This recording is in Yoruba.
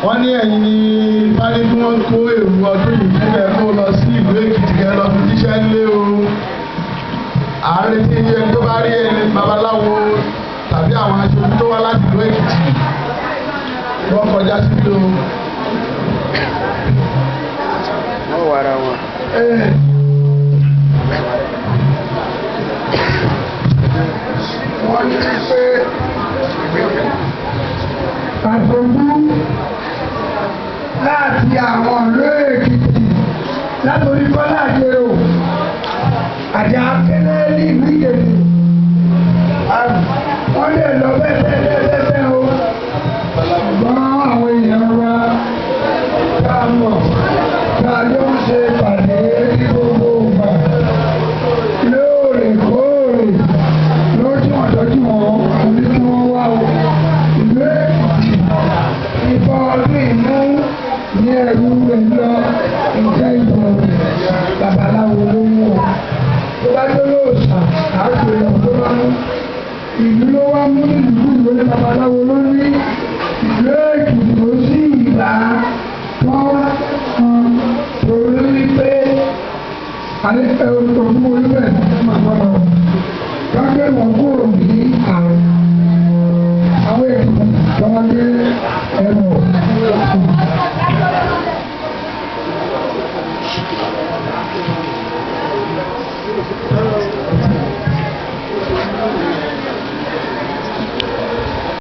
wọ́n ní ẹ̀yin ní fárí tí wọ́n kó èrò ọdún yìí fún ẹ kó lọ sí ìlú Èkìtì kẹ́ lọ fi jíṣẹ́ lé o. ààrẹ tí ẹni tó bá rí ẹni babaláwo tàbí àwọn aṣojú tó wá láti ìlú Èkìtì wọ́n kọjá síbi o. wọ́n wà ara wọn. wọ́n ní pé àtọ́jú láti àwọn ìlú Èkìtì látòrí Bọ́lá Àjèrò àti akẹ́lẹ́ ní ìlú Ìjẹ̀bú wọ́n lè lọ bẹ́ẹ̀ o ṣùgbọ́n àwọn èèyàn wa tá a mọ̀ tá a yọ ń ṣe pàdé ní gbogbo ìgbà lóòrèkóòrè lójú ọ̀dọ́jú wọn ní kí wọ́n wá o ìlú Èkìtì ìbọn ọdún ìmú ní ẹrú rẹ̀ lọ ìjẹ́ ìbọn babaláwo ló mú ọ tó bá tó lóòsàn àti ìlọ tó bá mú ìlú ló wá mú nílùú ìlú ní babaláwo ló ní ìlú Èkìtì ló sì ìgbà wọn torí pé ògùn olúbẹ̀ máa